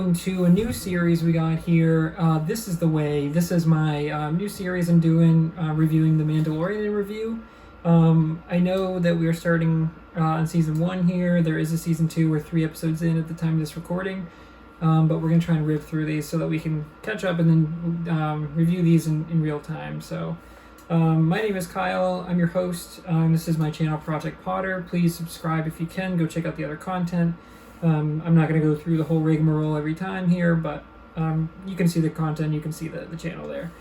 welcome to a new series we got here. This is the way. This is my new series I'm doing, reviewing The Mandalorian in review. I know that we are starting on season 1 here. There is a season 2. We're 3 episodes in at the time of this recording. But we're going to try and rip through these so that we can catch up and then review these in real time. So, my name is Kyle. I'm your host. This is my channel, Project Potter. Please subscribe if you can. Go check out the other content. I'm not going to go through the whole rigmarole every time here, but you can see the content. You can see the channel there.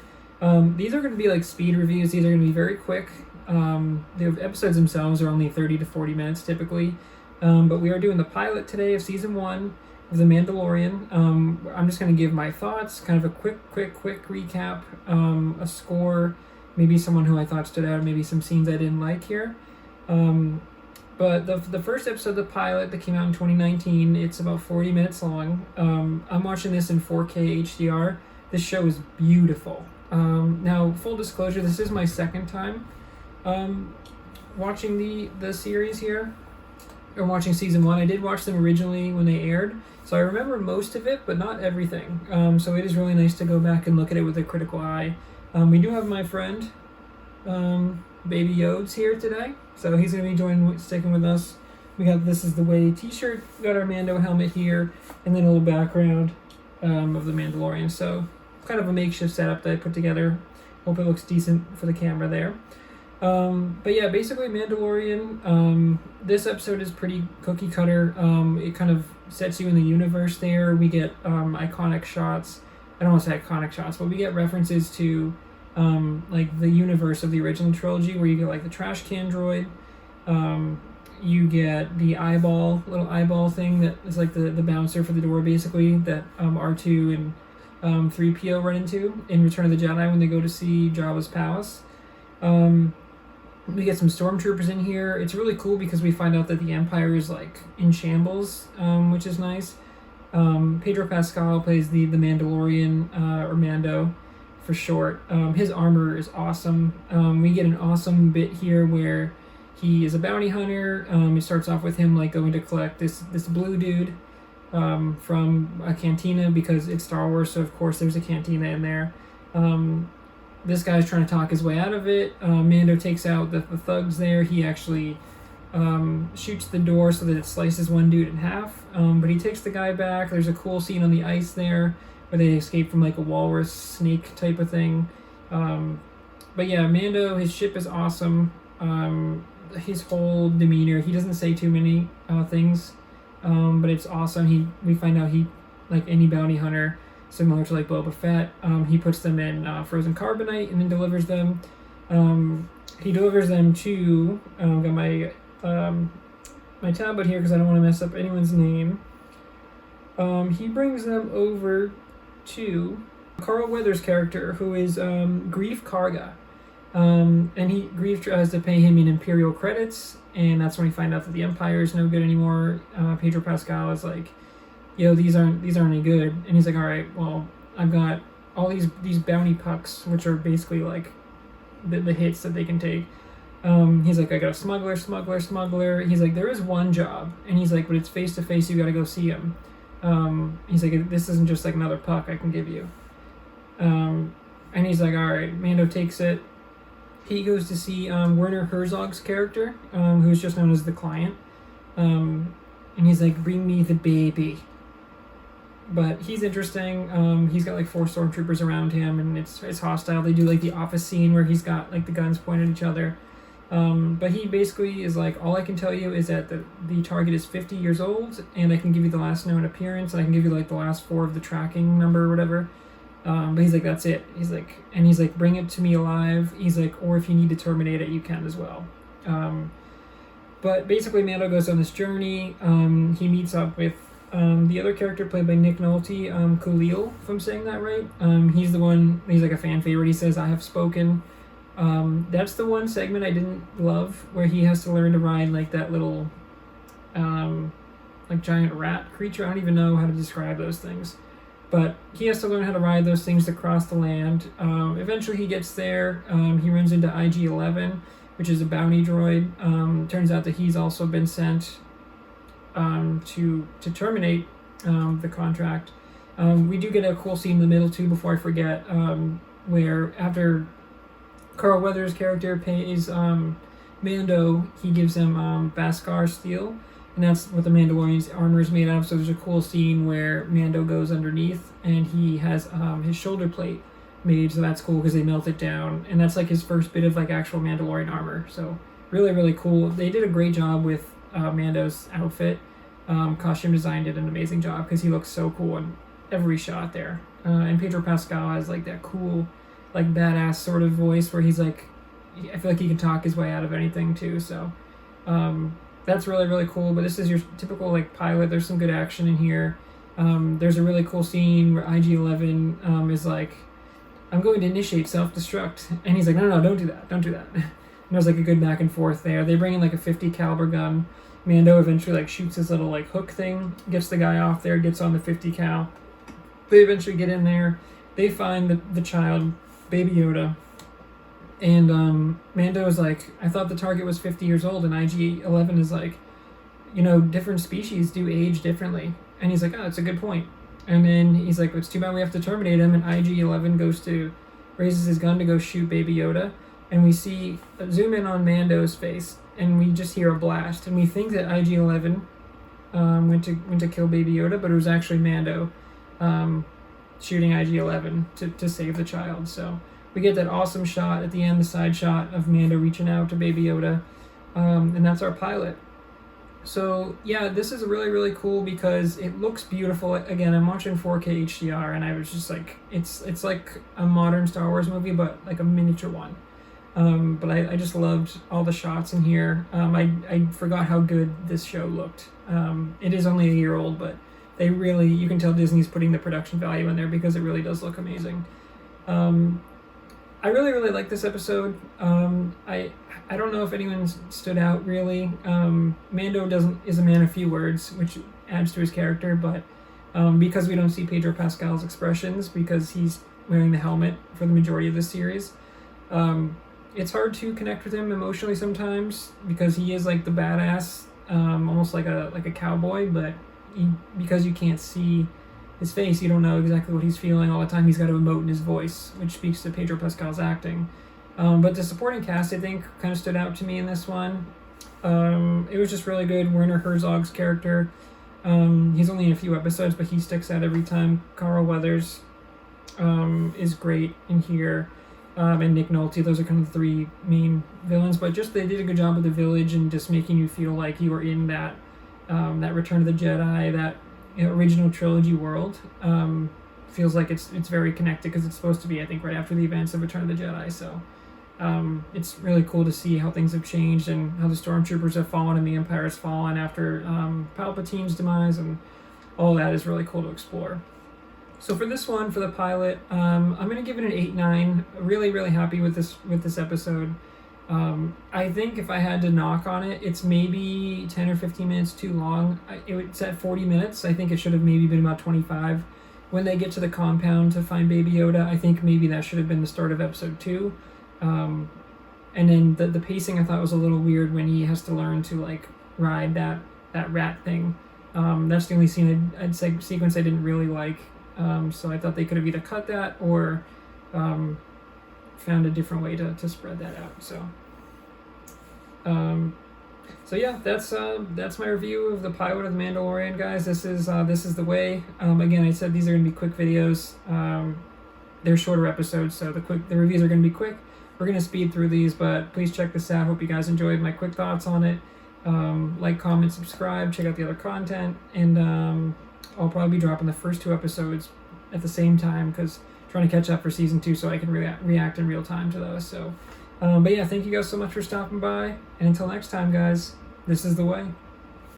These are going to be like speed reviews. These are going to be very quick. The episodes themselves are only 30 to 40 minutes typically. But we are doing the pilot today of season 1 of The Mandalorian. I'm just going to give my thoughts, kind of a quick recap, a score, maybe someone who I thought stood out, maybe some scenes I didn't like here. But the first episode of the pilot that came out in 2019, it's about 40 minutes long. I'm watching this in 4K HDR. This show is beautiful. Now, full disclosure, this is my second time watching the series here, or watching season 1. I did watch them originally when they aired, so I remember most of it, but not everything. So it is really nice to go back and look at it with a critical eye. We do have my friend, Baby Yodes here today, so he's going to be sticking with us. We got This Is The Way t-shirt, we got our Mando helmet here, and then a little background of The Mandalorian. So kind of a makeshift setup that I put together. Hope it looks decent for the camera there. But yeah, basically Mandalorian, this episode is pretty cookie cutter. It kind of sets you in the universe there. We get iconic shots. I don't want to say iconic shots, but we get references to like the universe of the original trilogy, where you get like the trash can droid. You get the little eyeball thing that is like the bouncer for the door, basically, that R2 and 3PO run into in Return of the Jedi when they go to see Jabba's palace. We get some stormtroopers in here. It's really cool because we find out that the Empire is like in shambles, which is nice. Pedro Pascal plays the Mandalorian, or Mando for short. His armor is awesome. We get an awesome bit here where he is a bounty hunter. It starts off with him like going to collect this blue dude from a cantina, because it's Star Wars, so of course there's a cantina in there. This guy's trying to talk his way out of it. Mando takes out the thugs there. He actually shoots the door so that it slices one dude in half, but he takes the guy back. There's a cool scene on the ice there where they escape from like a walrus snake type of thing. But yeah, Mando, his ship is awesome. His whole demeanor, he doesn't say too many things, but it's awesome. We find out he, like any bounty hunter, similar to like Boba Fett, he puts them in frozen carbonite and then delivers them. He delivers them to, got my my tablet here because I don't want to mess up anyone's name. He brings them over to Carl Weathers' character, who is Greef Karga. And Greef tries to pay him in Imperial credits, and that's when we find out that the Empire is no good anymore. Pedro Pascal is like, yo, these aren't any good. And he's like, all right, well, I've got all these bounty pucks, which are basically like the hits that they can take. He's like, I got a smuggler. He's like, there is one job, and he's like, but it's face to face. You got to go see him. He's like, this isn't just like another puck I can give you. And he's like, all right. Mando takes it. He goes to see Werner Herzog's character, who's just known as the Client. And he's like, bring me the baby. But he's interesting. He's got like 4 stormtroopers around him, and it's hostile. They do like the office scene where he's got like the guns pointed at each other. But he basically is like, all I can tell you is that the target is 50 years old, and I can give you the last known appearance, and I can give you like the last 4 of the tracking number or whatever. But he's like, that's it. He's like, bring it to me alive. He's like, or if you need to terminate it, you can as well. But basically, Mando goes on this journey. He meets up with the other character played by Nick Nolte, Khalil, if I'm saying that right. He's the one, he's like a fan favorite. He says, I have spoken. That's the one segment I didn't love, where he has to learn to ride like that little like giant rat creature. I don't even know how to describe those things. But he has to learn how to ride those things to cross the land. Eventually he gets there. He runs into IG-11, which is a bounty droid. Turns out that he's also been sent to terminate the contract. We do get a cool scene in the middle too, before I forget, where after Carl Weathers' character pays Mando, he gives him Beskar steel, and that's what the Mandalorian's armor is made out of. So there's a cool scene where Mando goes underneath, and he has his shoulder plate made, so that's cool because they melt it down, and that's like his first bit of like actual Mandalorian armor. So really, really cool. They did a great job with Mando's outfit. Costume design did an amazing job because he looks so cool in every shot there. And Pedro Pascal has like that cool, like badass sort of voice where he's like, I feel like he can talk his way out of anything too. So that's really, really cool. But this is your typical like pilot. There's some good action in here. There's a really cool scene where IG-11 is like, I'm going to initiate self-destruct, and he's like, no, don't do that, don't do that. And there's like a good back and forth there. They bring in like a 50 caliber gun. Mando eventually like shoots his little like hook thing, gets the guy off there, gets on the 50 cal. They eventually get in there. They find the child, Baby Yoda, and Mando is like, I thought the target was 50 years old, and IG-11 is like, different species do age differently. And he's like, oh, that's a good point. And then he's like, it's too bad we have to terminate him, and IG-11 raises his gun to go shoot Baby Yoda, and we see, zoom in on Mando's face, and we just hear a blast, and we think that IG-11 went to kill Baby Yoda, but it was actually Mando shooting IG-11 to save the child. So we get that awesome shot at the end, the side shot of Mando reaching out to Baby Yoda, and that's our pilot. So yeah, this is really, really cool because it looks beautiful. Again, I'm watching 4K HDR, and I was just like, it's like a modern Star Wars movie, but like a miniature one. But I just loved all the shots in here. I forgot how good this show looked. It is only a year old, but you can tell Disney's putting the production value in there because it really does look amazing. I really, really like this episode. I don't know if anyone stood out really. Mando is a man of few words, which adds to his character, but because we don't see Pedro Pascal's expressions, because he's wearing the helmet for the majority of the series, it's hard to connect with him emotionally sometimes because he is like the badass, almost like a cowboy, but because you can't see his face, you don't know exactly what he's feeling all the time. He's got to emote in his voice, which speaks to Pedro Pascal's acting. But the supporting cast, I think, kind of stood out to me in this one. It was just really good. Werner Herzog's character, he's only in a few episodes, but he sticks out every time. Carl Weathers is great in here, and Nick Nolte. Those are kind of the three main villains. But just they did a good job with the village and just making you feel like you were in that Return of the Jedi, that original trilogy world. Feels like it's very connected because it's supposed to be, I think, right after the events of Return of the Jedi. So it's really cool to see how things have changed and how the Stormtroopers have fallen and the Empire has fallen after Palpatine's demise, and all that is really cool to explore. So for this one, for the pilot, I'm going to give it an 8-9. Really, really happy with this episode. I think if I had to knock on it, it's maybe 10 or 15 minutes too long. It's at 40 minutes. I think it should have maybe been about 25. When they get to the compound to find Baby Yoda, I think maybe that should have been the start of episode 2. And then the pacing I thought was a little weird when he has to learn to like ride that rat thing. That's the only sequence I didn't really like. So I thought they could have either cut that or found a different way to spread that out. So yeah, that's my review of the pilot of The Mandalorian, guys. This is the way. Again, I said these are gonna be quick videos. They're shorter episodes, so the reviews are gonna be quick. We're gonna speed through these, but please check this out. Hope you guys enjoyed my quick thoughts on it. Like, comment, subscribe, check out the other content, and I'll probably be dropping the first 2 episodes at the same time because trying to catch up for season 2 so I can react in real time to those. So, but yeah, thank you guys so much for stopping by, and until next time, guys, this is the way.